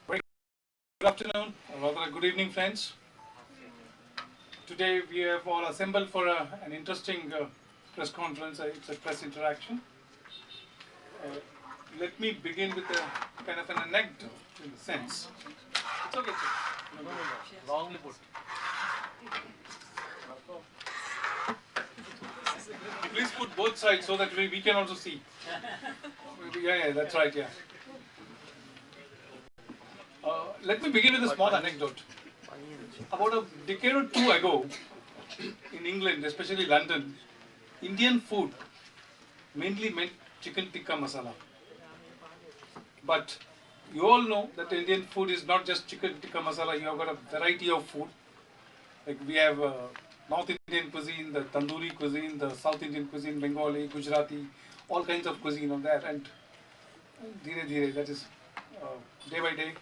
Very good afternoon, or rather good evening, friends. Today we have all assembled for an interesting press conference. It's a press interaction. Let me begin with a kind of an anecdote in a sense. It's okay, sir. Wrongly put. Please put both sides so that we can also see. Yeah, that's right, yeah. Let me begin with a small anecdote. About a decade or two ago, in England, especially London, Indian food mainly meant chicken tikka masala. But you all know that Indian food is not just chicken tikka masala. You have got a variety of food. Like we have North Indian cuisine, the tandoori cuisine, the South Indian cuisine, Bengali, Gujarati, all kinds of cuisine on there. And that is day by day,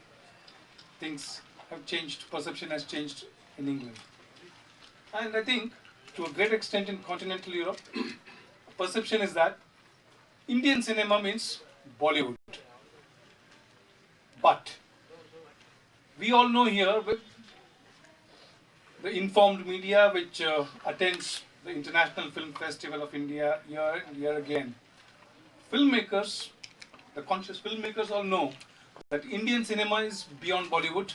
things have changed, perception has changed in England. And I think to a great extent in continental Europe, perception is that Indian cinema means Bollywood. But we all know here with the informed media which attends the International Film Festival of India year and year again, filmmakers, the conscious filmmakers all know that Indian cinema is beyond Bollywood.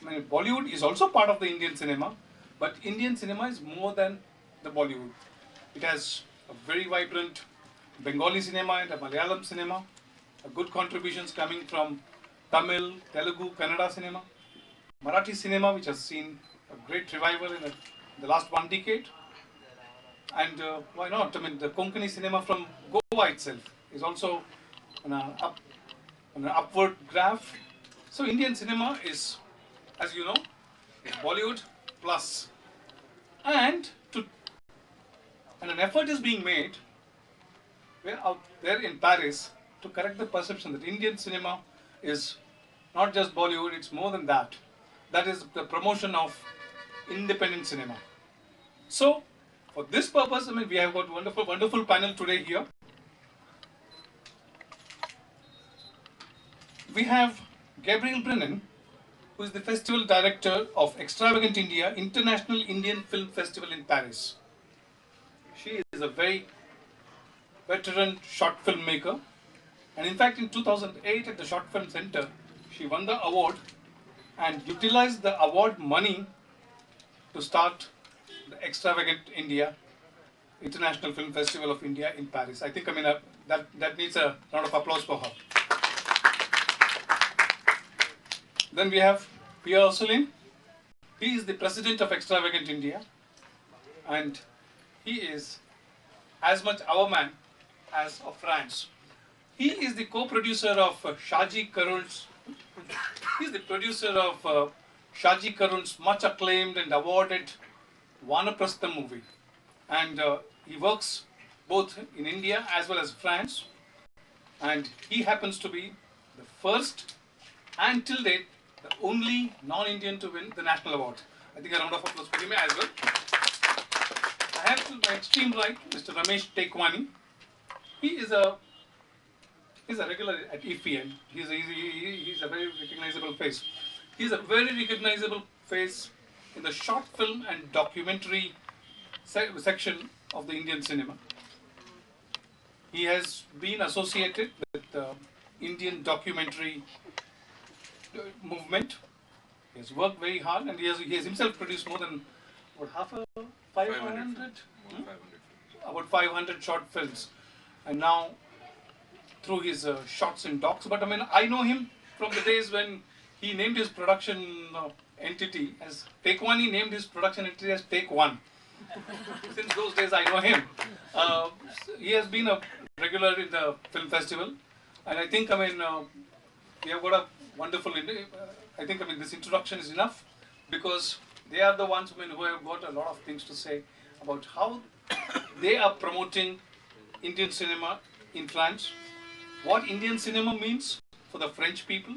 I mean, Bollywood is also part of the Indian cinema, but Indian cinema is more than the Bollywood. It has a very vibrant Bengali cinema and a Malayalam cinema, good contributions coming from Tamil, Telugu, Kannada cinema, Marathi cinema, which has seen a great revival in the last 1 decade. And why not? I mean, the Konkani cinema from Goa itself is also on an upward graph. So Indian cinema is, as you know, is Bollywood plus. And an effort is being made out there in Paris to correct the perception that Indian cinema is not just Bollywood, it's more than that. That is the promotion of independent cinema. So, for this purpose, I mean, we have got wonderful panel today here. We have Gabriele Brennen, who is the festival director of Extravagant India, International Indian Film Festival in Paris. She is a very veteran short filmmaker, and in fact in 2008 at the Short Film Center, she won the award and utilized the award money to start the Extravagant India, International Film Festival of India in Paris. I think, that needs a round of applause for her. Then we have Pierre Assouline. He is the president of Extravagant India, and he is as much our man as of France. He is the co-producer of Shaji Karun's. He is the producer of Shaji Karun's much acclaimed and awarded Vanaprastha movie, and he works both in India as well as France. And he happens to be the first and till date the only non-Indian to win the national award. I think a round of applause for him as well. I have to my extreme right, Mr. Ramesh Tekwani. He's a regular at IFFI, and he's a very recognizable face. He's a very recognizable face in the short film and documentary section of the Indian cinema. He has been associated with the Indian documentary movement. He has worked very hard, and he has himself produced more than about 500 about 500 short films, and now through his shots and docs. But I know him from the days when he named his production entity as Tekwani, named his production entity as Take One. Since those days I know him. He has been a regular in the film festival, and I think we have got a wonderful. I think this introduction is enough, because they are the ones who have got a lot of things to say about how they are promoting Indian cinema in France, what Indian cinema means for the French people,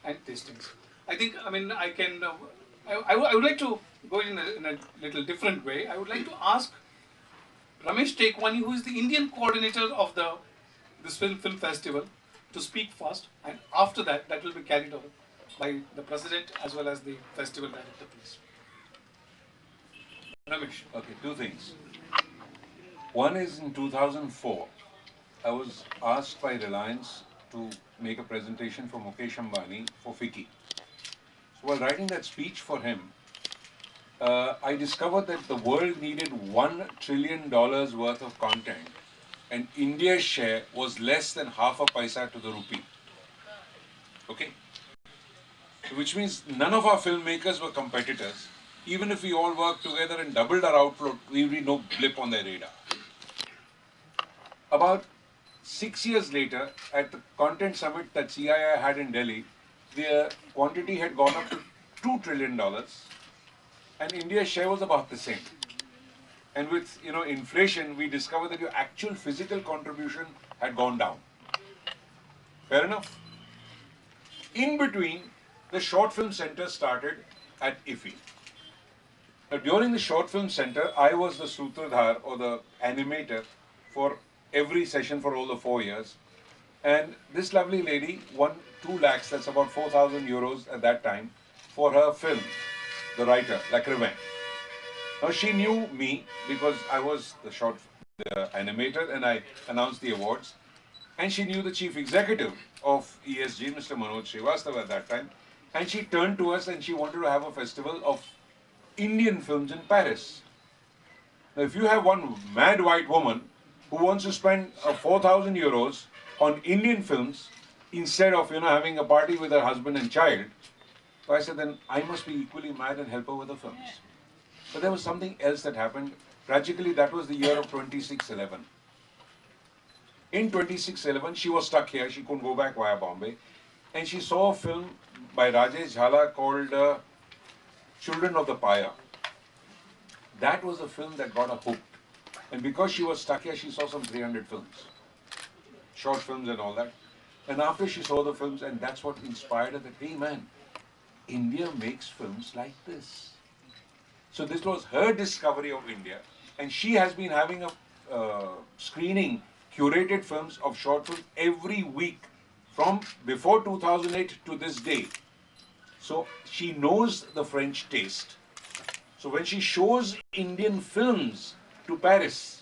and these things. I think I would like to go in a little different way. I would like to ask Ramesh Tekwani, who is the Indian coordinator of this film festival, to speak first, and after that, that will be carried over by the president as well as the festival director, please. Ramesh. Okay, two things. One is in 2004, I was asked by Reliance to make a presentation for Mukesh Ambani for FICCI. So while writing that speech for him, I discovered that the world needed $1 trillion worth of content, and India's share was less than half a paisa to the rupee. Okay? So which means none of our filmmakers were competitors. Even if we all worked together and doubled our output, we would be no blip on their radar. About 6 years later, at the content summit that CII had in Delhi, the quantity had gone up to $2 trillion, and India's share was about the same. And with inflation, we discovered that your actual physical contribution had gone down. Fair enough? In between, the Short Film Center started at IFFI. Now, during the Short Film Center, I was the sutradhar or the animator for every session for all the 4 years. And this lovely lady won 2 lakhs, that's about 4,000 euros at that time, for her film, the writer, Extravagant. Now she knew me because I was the animator and I announced the awards. And she knew the chief executive of ESG, Mr. Manoj Srivastava at that time. And she turned to us and she wanted to have a festival of Indian films in Paris. Now if you have one mad white woman who wants to spend 4,000 euros on Indian films instead of having a party with her husband and child, so I said then I must be equally mad and help her with the films. But there was something else that happened. Tragically, that was the year of 2611. In 2611, she was stuck here. She couldn't go back via Bombay. And she saw a film by Rajesh Jhala called Children of the Paya. That was a film that got her hooked. And because she was stuck here, she saw some 300 films. Short films and all that. And after she saw the films, and that's what inspired her that, hey man, India makes films like this. So this was her discovery of India, and she has been having a screening, curated films of short films every week from before 2008 to this day. So she knows the French taste. So when she shows Indian films to Paris,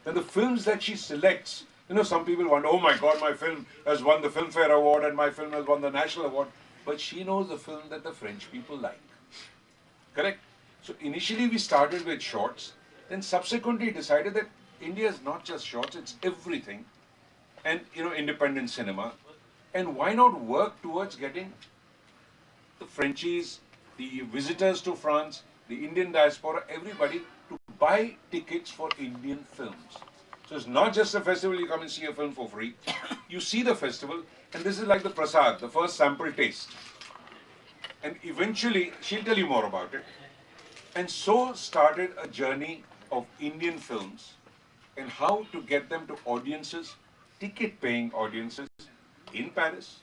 then the films that she selects, some people wonder, oh my God, my film has won the Filmfare Award and my film has won the National Award. But she knows the film that the French people like. Correct? So initially we started with shorts, then subsequently decided that India is not just shorts, it's everything. And independent cinema. And why not work towards getting the Frenchies, the visitors to France, the Indian diaspora, everybody to buy tickets for Indian films. So it's not just a festival, you come and see a film for free. You see the festival, and this is like the prasad, the first sample taste. And eventually, she'll tell you more about it. And so started a journey of Indian films and how to get them to audiences, ticket-paying audiences in Paris,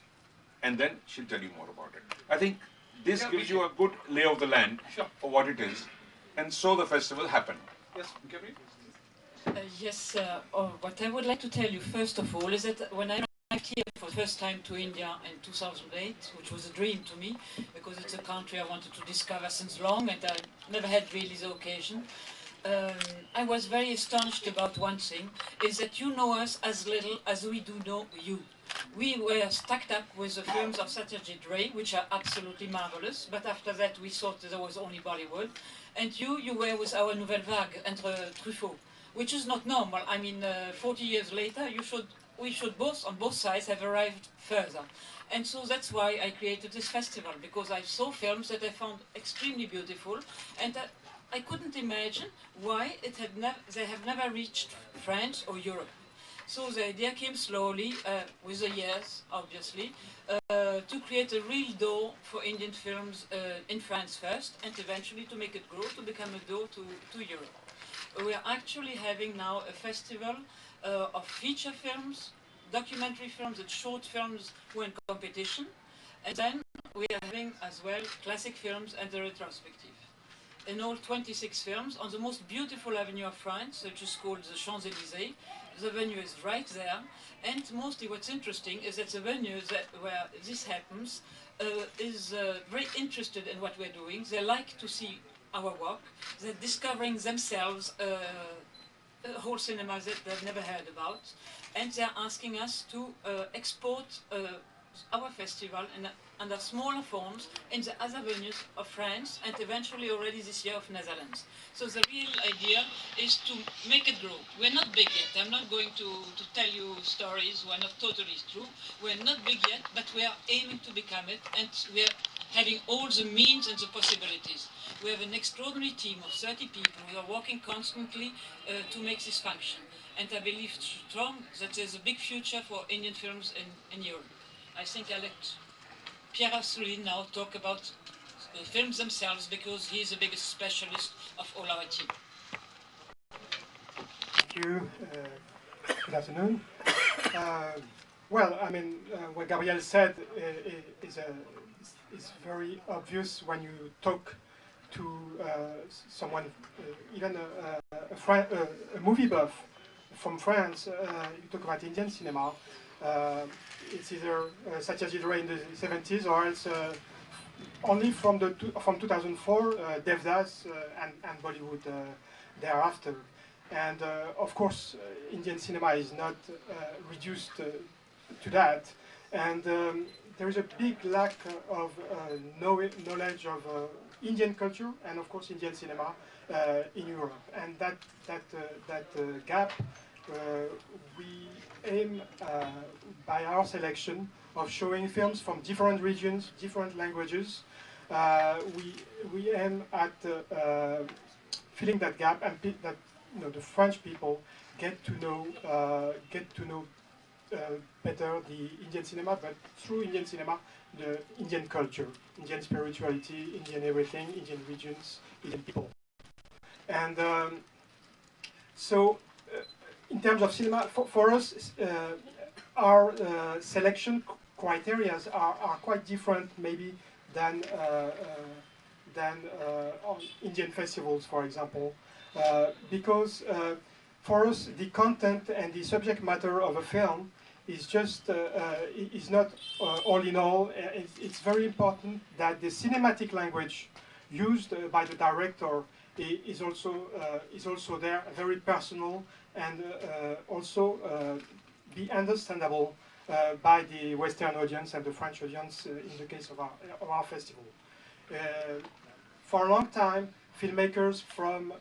and then she'll tell you more about it. I think this gives you a good lay of the land for what it is, and so the festival happened. Yes, Gabriele? Yes, what I would like to tell you first of all is that when I arrived here for the first time to India in 2008, which was a dream to me, because it's a country I wanted to discover since long and I never had really the occasion, I was very astonished about one thing, is that you know us as little as we do know you. We were stacked up with the films of Satyajit Ray, which are absolutely marvelous, but after that we thought there was only Bollywood. And you were with our Nouvelle Vague, entre Truffaut, which is not normal. I mean, 40 years later, we should both, on both sides, have arrived further. And so that's why I created this festival, because I saw films that I found extremely beautiful, and I couldn't imagine why they have never reached France or Europe. So the idea came slowly, with the years, obviously, to create a real door for Indian films in France first, and eventually to make it grow, to become a door to Europe. We are actually having now a festival of feature films, documentary films and short films who are in competition, and then we are having as well classic films and the retrospective. In all 26 films on the most beautiful avenue of France, which is called the Champs-Élysées. The venue is right there, and mostly what's interesting is that the venue where this happens is very interested in what we're doing. They like to see our work. They're discovering themselves a whole cinema that they've never heard about, and they're asking us to export our festival under smaller forms in the other venues of France and eventually already this year of Netherlands. So the real idea is to make it grow. We're not big yet. I'm not going to tell you stories who are not totally true. We're not big yet, but we are aiming to become it, and we're having all the means and the possibilities. We have an extraordinary team of 30 people who are working constantly to make this function. And I believe strong that there's a big future for Indian films in Europe. I think I'll let Pierre Assouline now talk about the films themselves, because he's the biggest specialist of all our team. Thank you. Good afternoon. Well, I mean, what Gabriele said is very obvious when you talk to someone, even a movie buff from France. You talk about Indian cinema. It's either such as it were in the 70s, or else only from 2004, Devdas and Bollywood thereafter. And of course, Indian cinema is not reduced to that. And there is a big lack of knowledge of Indian culture and, of course, Indian cinema in Europe. And that gap, we aim by our selection of showing films from different regions, different languages. We aim at filling that gap, and that the French people get to know better the Indian cinema, but through Indian cinema, the Indian culture, Indian spirituality, Indian everything, Indian regions, Indian people. And so, in terms of cinema, for us, our selection criteria are quite different, maybe, than on Indian festivals, for example, because for us, the content and the subject matter of a film is just is not all in all. It's very important that the cinematic language used by the director is also there, very personal, and also be understandable by the Western audience and the French audience in the case of our festival. For a long time, filmmakers from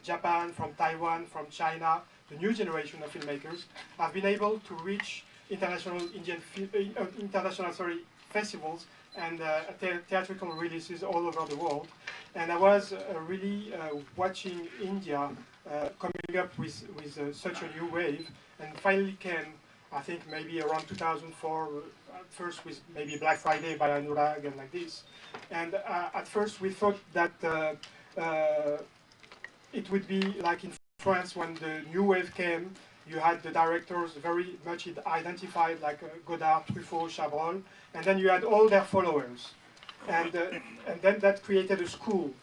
Japan, from Taiwan, from China, the new generation of filmmakers, have been able to reach international festivals and theatrical releases all over the world. And I was really watching India coming up with such a new wave, and finally came, I think, maybe around 2004, first with maybe Black Friday by Anurag and like this. And at first we thought that it would be like in France when the new wave came. You had the directors very much identified, like Godard, Truffaut, Chabrol, and then you had all their followers. And then that created a school.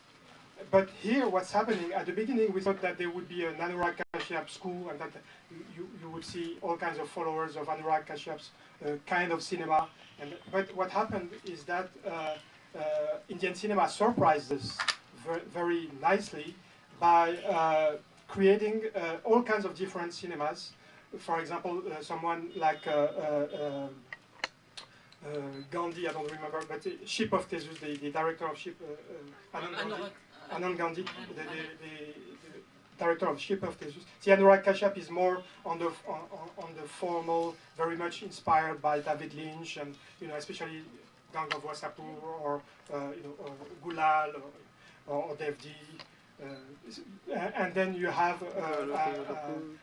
But here, what's happening, at the beginning, we thought that there would be an Anurag Kashyap school, and that you would see all kinds of followers of Anurag Kashyap's kind of cinema. But what happened is that Indian cinema surprised us very nicely by creating all kinds of different cinemas. For example, someone like Gandhi, I don't remember, but Ship of Theseus, the director of Ship, Anand Gandhi, the director of Ship of Theseus. See, Anurag Kashyap is more on the formal, very much inspired by David Lynch, and especially Gang of Wasseypur, or Gulal, or Dev D. And then you have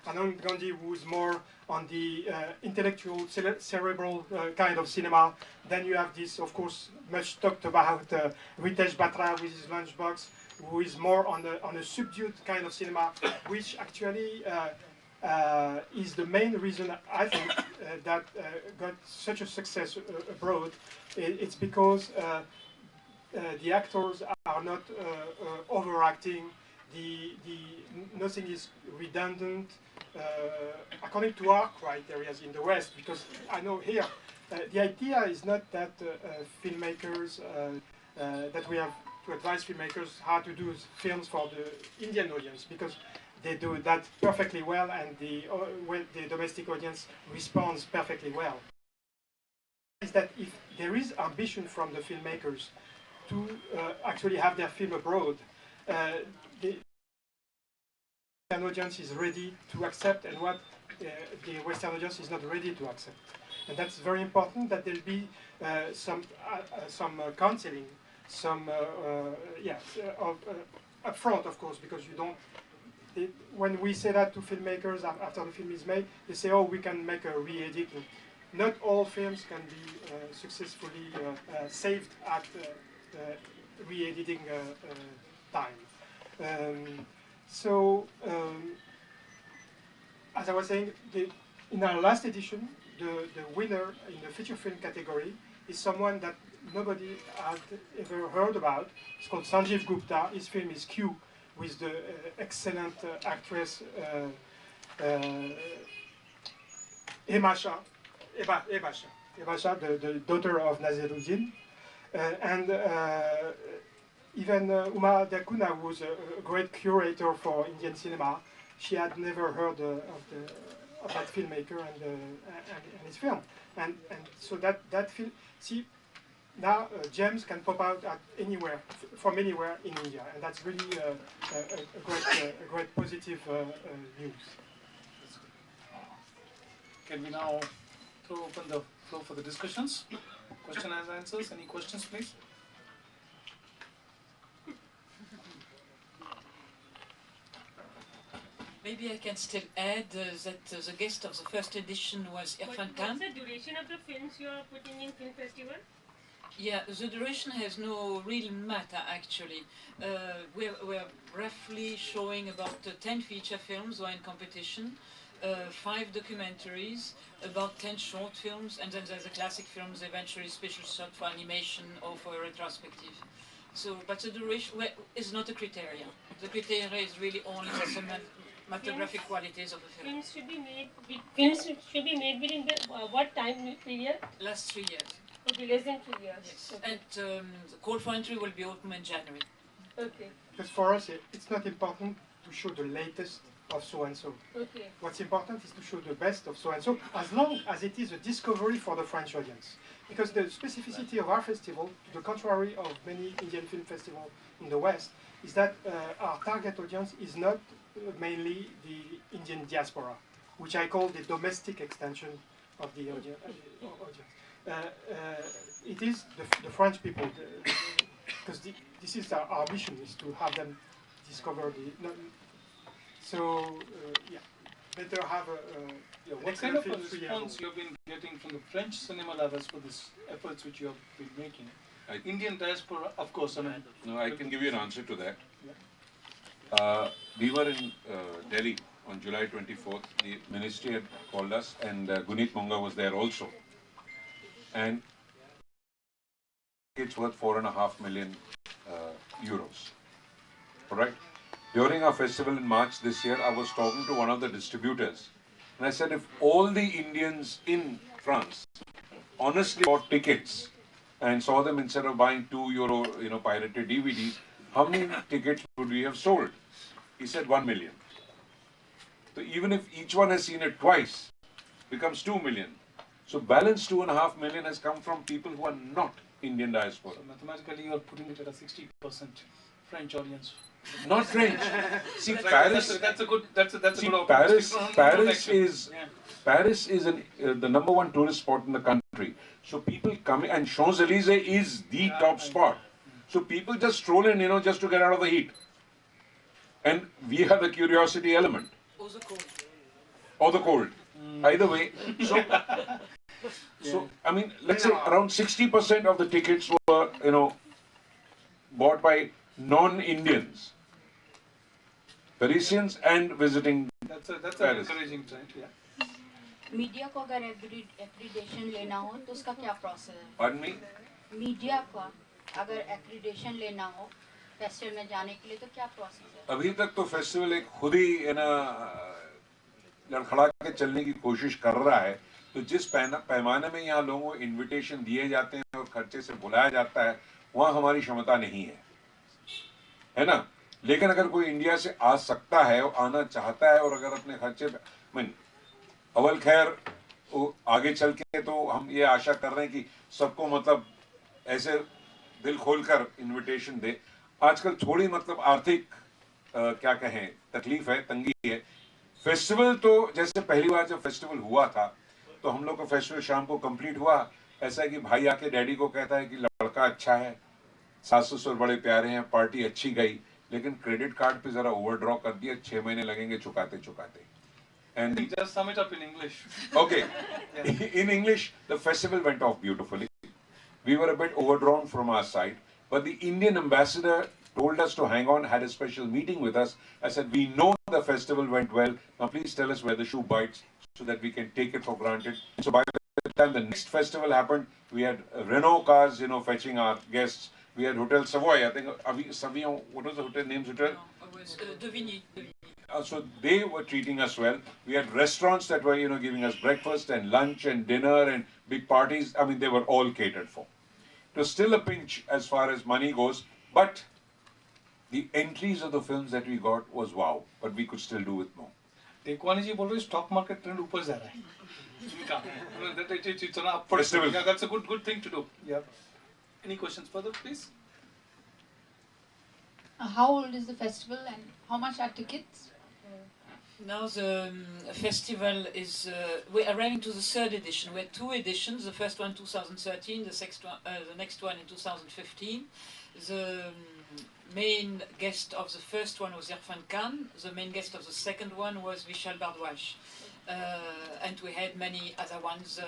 Anand Gandhi, who's more on the intellectual, cerebral kind of cinema. Then you have this, of course, much talked about Ritesh Batra with his Lunchbox, who is more on a subdued kind of cinema, which actually is the main reason, I think, that got such a success abroad. It's because the actors are not overacting. nothing is redundant according to our criteria in the West, because I know here the idea is not that filmmakers that we have to advise filmmakers how to do films for the Indian audience, because they do that perfectly well, and the domestic audience responds perfectly well. Is that if there is ambition from the filmmakers to actually have their film abroad, the Western audience is ready to accept, and what the Western audience is not ready to accept. And that's very important, that there'll be some counseling, some upfront, of course, because you don't. When we say that to filmmakers after the film is made, they say, "Oh, we can make a re-editing." Not all films can be successfully saved at re-editing time. As I was saying, in our last edition, the winner in the feature film category is someone that nobody had ever heard about. It's called Sanjeev Gupta. His film is Q, with the excellent actress Eva Shah, the daughter of Naseeruddin. And even Uma Dakuna, who was a great curator for Indian cinema, she had never heard of that filmmaker and his film. And so that film, see, now gems can pop out at anywhere, from anywhere in India, and that's really a great positive news. Can we now open the floor for the discussions? Question and answers. Any questions, please? Maybe I can still add that the guest of the first edition was Irfan Khan. What's the duration of the films you are putting in film festival? Yeah, the duration has no real matter actually. We're roughly showing about 10 feature films who are in competition, 5 documentaries, about 10 short films, and then there's the classic films, eventually special shot for animation or for a retrospective. So, but the duration is not a criteria. The criteria is really only the cinematographic qualities of a film. Films should be made within the what time period? Last 3 years. Okay, less than 3 years. Yes. Okay. And the call for entry will be open in January. Okay. Because for us, it's not important to show the latest of so-and-so. Okay. What's important is to show the best of so-and-so, as long as it is a discovery for the French audience. Because the specificity of our festival, to the contrary of many Indian film festivals in the West, is that our target audience is not mainly the Indian diaspora, which I call the domestic extension of the audience. It is the French people, because this is our mission, is to have them discover the. Better have a. What kind of a response you have been getting from the French cinema lovers for this efforts which you have been making? Indian diaspora, of course. I mean, no, I can give you an answer to that. Yeah. We were in Delhi on July 24th. The ministry had called us, and Guneet Monga was there also. And it's worth 4.5 million euros. All right. During our festival in March this year, I was talking to one of the distributors, and I said, if all the Indians in France honestly bought tickets and saw them instead of buying €2, pirated DVDs, how many tickets would we have sold? He said 1 million. So even if each one has seen it twice, becomes 2 million. So balance 2.5 million has come from people who are not Indian diaspora. So mathematically, you are putting it at a 60% French audience. Not French. See, That's Paris. That's a good. That's a good. Paris is the number 1 tourist spot in the country. So people come, and Champs-Élysées is the top spot. So people just stroll in, just to get out of the heat. And we have the curiosity element. Or the cold. Or the cold. Either way. So I mean, let's say around 60% of the tickets were, bought by non-Indians, Parisians, and visiting. That's an Paris. encouraging trend. Yeah. Media को अगर accreditation लेना हो तो उसका क्या process है? Pardon me? Media का अगर एक्रीडेशन लेना हो, फेस्टिवल में जाने के लिए, तो क्या प्रोसेस है? अभी तक तो फेस्टिवल एक खुद ही लड़खड़ा के चलने की कोशिश कर रहा है। तो जिस पैमाने में यहाँ लोगों को इनविटेशन दिए जाते हैं और खर्चे से बुलाया जाता है, वहाँ हमारी क्षमता नहीं है ना। लेकिन अगर कोई इंडिया से आ सकता है और आना चाहता है और अगर अपने खर्चे पे अव्वल खैर आगे चल के तो हम ये आशा कर रहे हैं कि सबको मतलब ऐसे दिल खोलकर इनविटेशन दे। आजकल थोड़ी मतलब आर्थिक क्या कहें तकलीफ है, तंगी है। फेस्टिवल तो जैसे पहली बार जब फेस्टिवल हुआ था तो हम लोग का फेस्टिवल शाम को कंप्लीट हुआ। ऐसा है कि भाई आके डैडी को कहता है कि लड़का अच्छा है, सास ससुर बड़े प्यारे हैं, पार्टी अच्छी गई, लेकिन क्रेडिट कार्ड पे जरा ओवरड्रॉ कर दिया, 6 महीने लगेंगे चुकाते चुकाते। And just sum it up in English. Okay, in English, the festival went off beautifully. We were a bit overdrawn from our side, but the Indian ambassador told us to hang on, had a special meeting with us. I said, we know the festival went well. Now please tell us where the shoe bites so that we can take it for granted. So by the time the next festival happened, we had Renault cars, fetching our guests. We had Hotel Savoy. I think, Savillon, what was the hotel name's hotel? No, it was Devigny. So they were treating us well. We had restaurants that were, giving us breakfast and lunch and dinner and big parties. I mean, they were all catered for. It was still a pinch as far as money goes, but the entries of the films that we got was wow. But we could still do with more. Tekwani ji बोल रहे stock market trend ऊपर जा रहा है. It's an upward. Festival. Yeah, that's a good thing to do. Yeah. Any questions further, please? How old is the festival and how much are tickets? Now the festival is, we're arriving to the third edition. We had 2 editions, the first one 2013, the next one in 2015. The main guest of the first one was Irfan Khan, the main guest of the second one was Vishal Bardwaj. And we had many other ones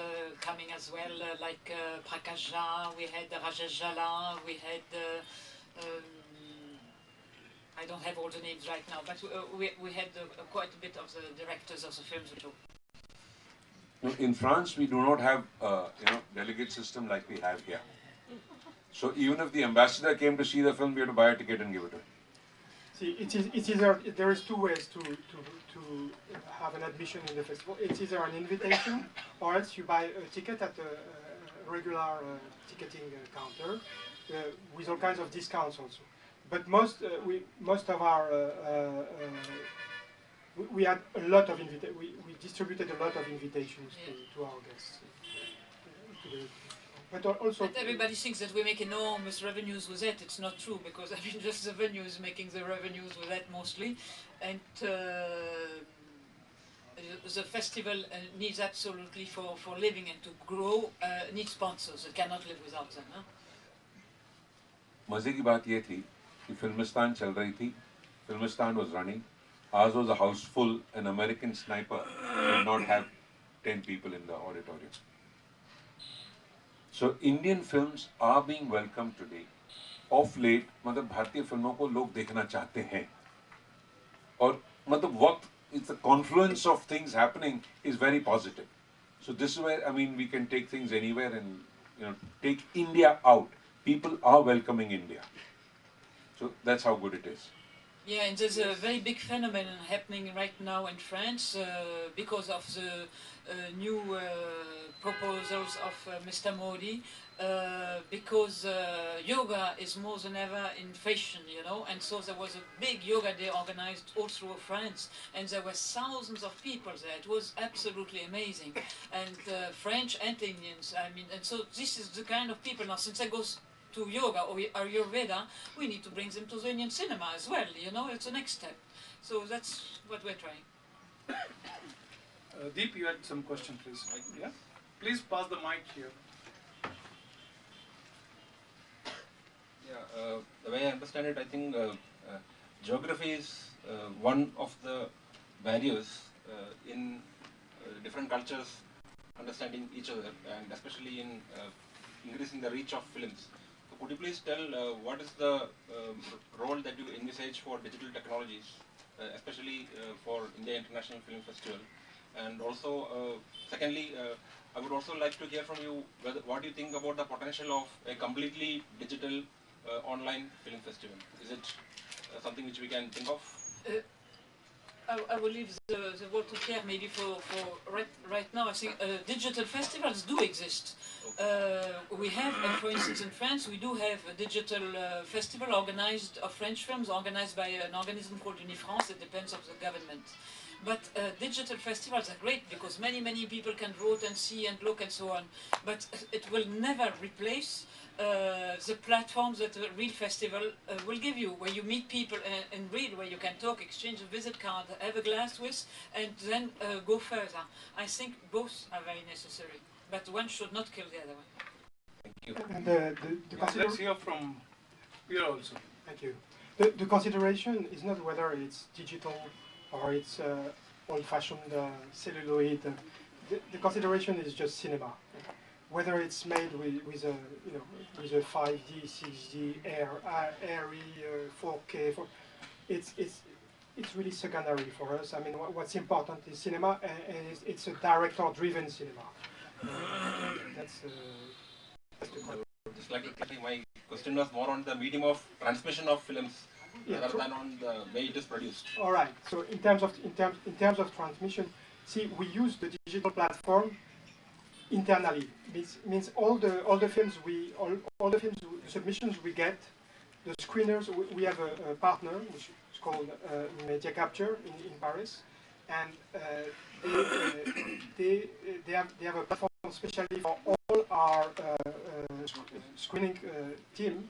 coming as well, like Prakash Jha, we had Rajesh Jala, we had I don't have all the names right now, but we had quite a bit of the directors of the films too. In France, we do not have delegate system like we have here. So even if the ambassador came to see the film, we have to buy a ticket and give it to him. See, there is 2 ways to have an admission in the festival. It's either an invitation or else you buy a ticket at a regular ticketing counter with all kinds of discounts also. But most of our we had a lot of we distributed a lot of invitations to our guests. But also, but everybody thinks that we make enormous revenues with it. It's not true, because I mean just the venue is making the revenues with that mostly, and the festival needs absolutely for living and to grow needs sponsors. It cannot live without them. Huh? मजे की बात ये थी कि फिल्मिस्तान चल रही थी, Filmistaan was running, ours was a house full, an American sniper did not have 10 people in the auditorium. So Indian films are being welcomed today. Of late, मतलब भारतीय फिल्मों को लोग देखना चाहते हैं, और मतलब वक्त, it's the confluence of things happening is very positive. So this is where, I mean, we can take things anywhere and take India out. People are welcoming India. So that's how good it is. Yeah, and there's a very big phenomenon happening right now in France because of the new proposals of Mr. Modi, because yoga is more than ever in fashion, and so there was a big yoga day organized all through France, and there were thousands of people there. It was absolutely amazing, and French and Indians, I mean, and so this is the kind of people now, since I go to yoga or Ayurveda, we need to bring them to the Indian cinema as well, it's the next step. So that's what we're trying. Deep, you had some question, please. Yeah? Please pass the mic here. Yeah, the way I understand it, I think geography is one of the barriers in different cultures understanding each other, and especially in increasing the reach of films. So could you please tell what is the role that you envisage for digital technologies, especially for India International Film Festival? And also, secondly, I would also like to hear from you what do you think about the potential of a completely digital online film festival? Is it something which we can think of? I will leave the word to Pierre maybe for right now. I think digital festivals do exist. We have, for instance, in France, we do have a digital festival organized of French films, organized by an organism called UniFrance. It depends on the government. But digital festivals are great because many people can vote and see and look and so on. But it will never replace the platforms that a real festival will give you, where you meet people in real, where you can talk, exchange a visit card, have a glass with, and then go further. I think both are very necessary, but one should not kill the other one. Thank you. And Let's hear from Pierre also. Thank you. The consideration is not whether it's digital or it's old-fashioned celluloid. The consideration is just cinema. Whether it's made with a 5D, 6D, airy, 4K, it's really secondary for us. I mean, what's important is cinema, and it's a director-driven cinema. That's the question. Just like my question was more on the medium of transmission of films rather than on the way it is produced. All right. So in terms of transmission, see, we use the digital platform internally. Means all the films submissions we get, the screeners. We have a partner which is called Media Capture in Paris, and they have a platform especially for all our screening team.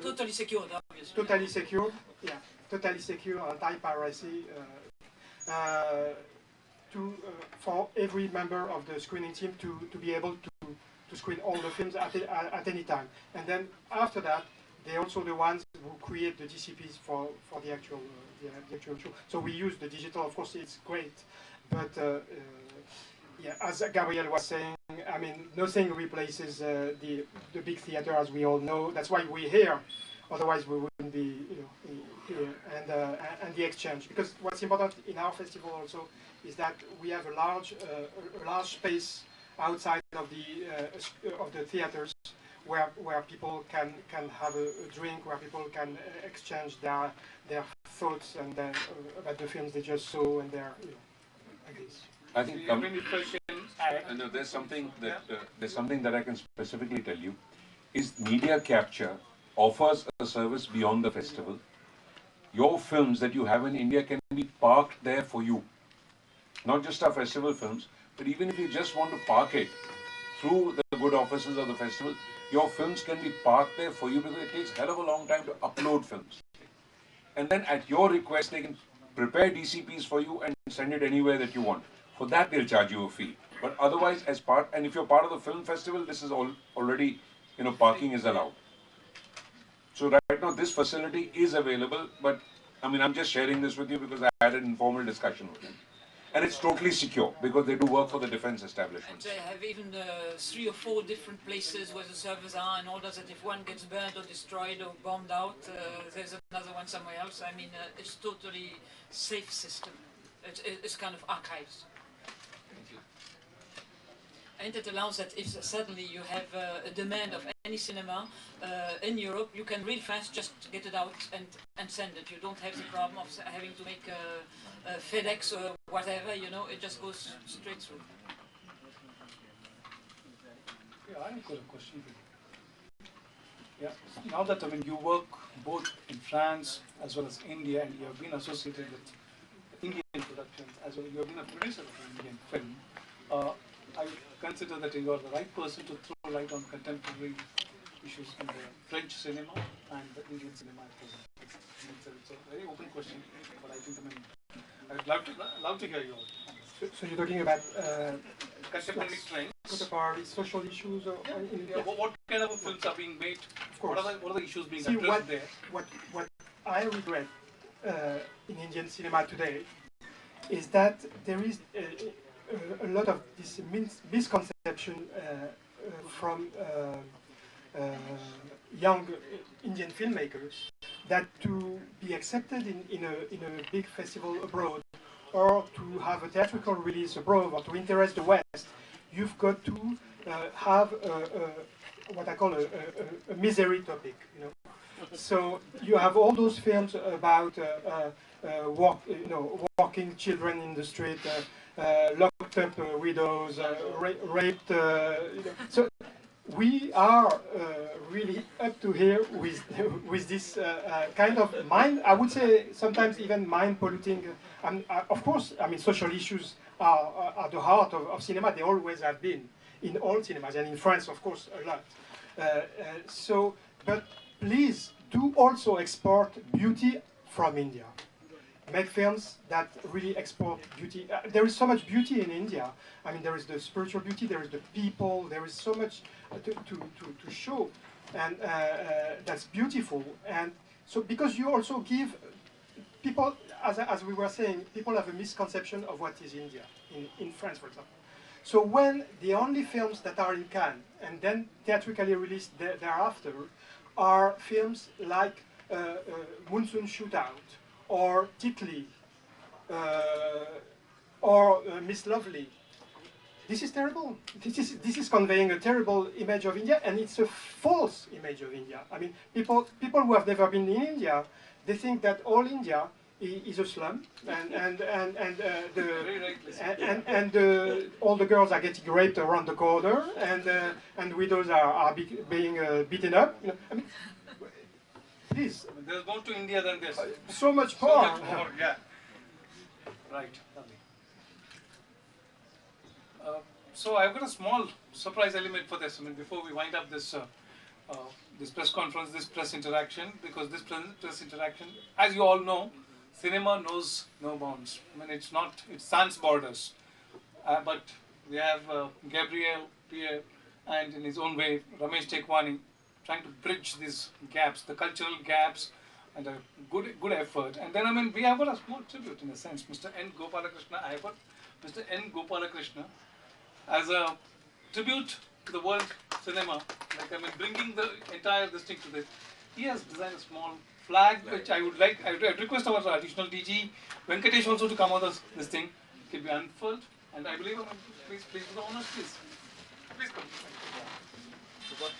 Totally secure, obviously. Totally secure, yeah. Totally secure, anti-piracy. For every member of the screening team to be able to screen all the films at any time. And then after that, they're also the ones who create the DCPs for the actual show. So we use the digital, of course, it's great, but yeah, as Gabriele was saying, I mean, nothing replaces the big theater, as we all know. That's why we're here. Otherwise, we wouldn't be, here. And the exchange. Because what's important in our festival also is that we have a large space outside of the theaters where people can have a drink, where people can exchange their thoughts and about the films they just saw and their, like this. I think no, there's something that I can specifically tell you is media capture offers a service beyond the festival. Your films that you have in India can be parked there for you. Not just our festival films, but even if you just want to park it through the good offices of the festival, your films can be parked there for you because it takes a hell of a long time to upload films. And then at your request, they can prepare DCPs for you and send it anywhere that you want. For that, they'll charge you a fee. But otherwise, and if you're part of the film festival, this is already, parking is allowed. So right now, this facility is available, but I mean, I'm just sharing this with you because I had an informal discussion with them. And it's totally secure because they do work for the defense establishments. And they have even 3 or 4 different places where the servers are in order that if one gets burned or destroyed or bombed out, there's another one somewhere else. I mean, it's totally safe system. It's kind of archives. And it allows that if suddenly you have a demand of any cinema in Europe, you can really fast just get it out and send it. You don't have the problem of having to make FedEx or whatever, it just goes straight through. Yeah, I've got a question for you. Yeah, now that you work both in France as well as India, and you have been associated with Indian productions as well, you have been a producer of Indian film. I consider that you are the right person to throw light on contemporary issues in the French cinema and the Indian cinema at present. It's a very open question, but I think I'd love to hear you all. So you're talking about contemporary trends, contemporary social issues? What kind of films are being made? Of course. What are the issues being addressed there? What I regret in Indian cinema today is that there is a lot of this misconception from young Indian filmmakers that to be accepted in a big festival abroad or to have a theatrical release abroad or to interest the West, you've got to have what I call a misery topic, you know. So you have all those films about walking children in the street, locked up widows, raped. So we are really up to here with with this kind of mind. I would say sometimes even mind polluting. Of course, I mean social issues are at the heart of cinema. They always have been in all cinemas, and in France, of course, a lot. But please do also export beauty from India. Make films that really export beauty. There is so much beauty in India. I mean, there is the spiritual beauty, there is the people, there is so much to show, and that's beautiful. And so, because you also give people, as we were saying, people have a misconception of what is India, in France, for example. So when the only films that are in Cannes and then theatrically released thereafter are films like Monsoon Shootout, or Titli, or Miss Lovely. This is terrible. This is conveying a terrible image of India, and it's a false image of India. I mean, people who have never been in India, they think that all India is a slum, and all the girls are getting raped around the corner, and widows are being beaten up. You know, I mean, please. There's more to India than this. So much more. So much more, yeah. Right. So I've got a small surprise element for this. I mean, before we wind up this this press conference, this press interaction, because this press interaction, as you all know, cinema knows no bounds. I mean, it sans borders. But we have Gabriele, Pierre, and in his own way, Ramesh Tekwani, trying to bridge these gaps, the cultural gaps, and a good effort. And then, I mean, we have got a small tribute in a sense. Mr. N. Gopalakrishna, I have got Mr. N. Gopalakrishna as a tribute to the world cinema. Like, I mean, bringing the entire this thing to this. He has designed a small flag, which I would request our additional DG, Venkatesh, also to come on this thing. It can be unfurled. And I believe, I mean, please, do the honors, please. Please come. Super.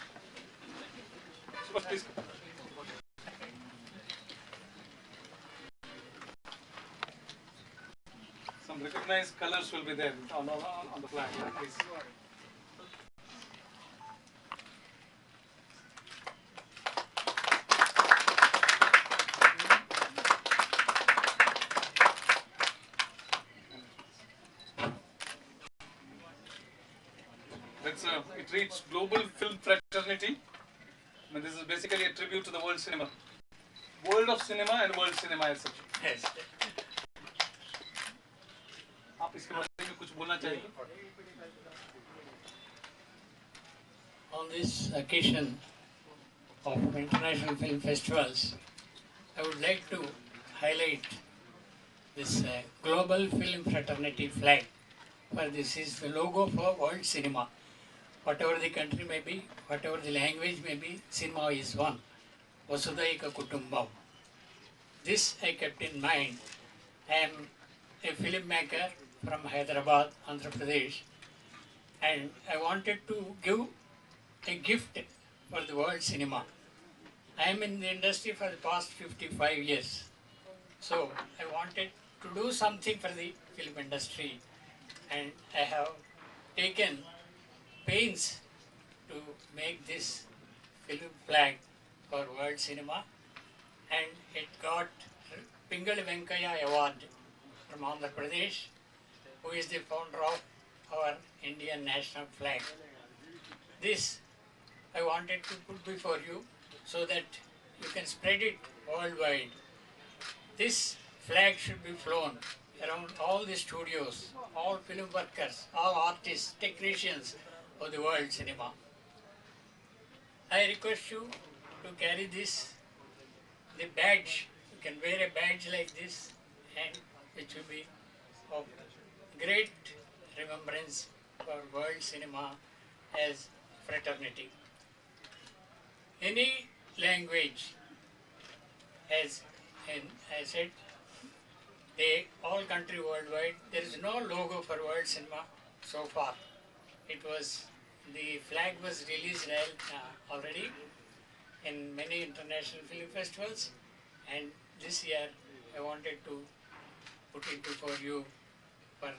Please. Some recognized colors will be there on the flag. Please. It reads Global Film Fraternity. I mean, this is basically a tribute to the world cinema. World of cinema and world cinema as such. Yes. आप इसके बारे में कुछ बोलना चाहिए? On this occasion of international film festivals, I would like to highlight this Global Film Fraternity flag, for this is the logo for world cinema. Whatever the country may be, whatever the language may be, cinema is one. Vasudhaika Kutumbam. This I kept in mind. I am a filmmaker from Hyderabad, Andhra Pradesh, and I wanted to give a gift for the world cinema. I am in the industry for the past 55 years. So I wanted to do something for the film industry, and I have taken pains to make this film flag for world cinema, and it got Pingal Venkaya Award from Andhra Pradesh, who is the founder of our Indian national flag. This I wanted to put before you so that you can spread it worldwide. This flag should be flown around all the studios, all film workers, all artists, technicians of the world cinema. I request you to carry this, the badge. You can wear a badge like this, and which will be of great remembrance for world cinema as fraternity. Any language, as I said, all country worldwide, there is no logo for world cinema so far. It was the flag was released already in many international film festivals, and this year I wanted to put it before you for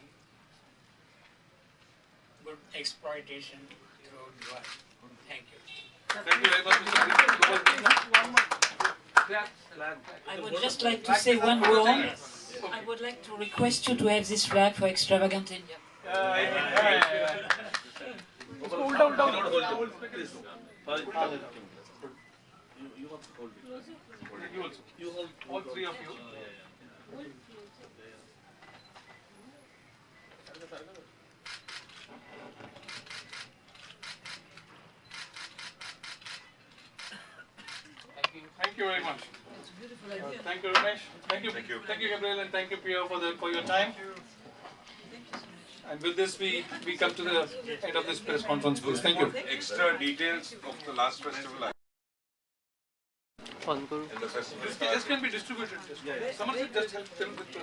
good exploitation throughout the world. Thank you. Thank you very much, I would just like to say one word. I would like to request you to have this flag for Extravagant India. Hold down. You also. You hold. All three of you. Thank you very much. Thank you, Ramesh. Thank you, Gabriele, and thank you, Pierre, for your time. And with this, we come to the end of this press conference, please. Thank you. Extra details of the last festival. And the festival This can be distributed. Someone should just help them with the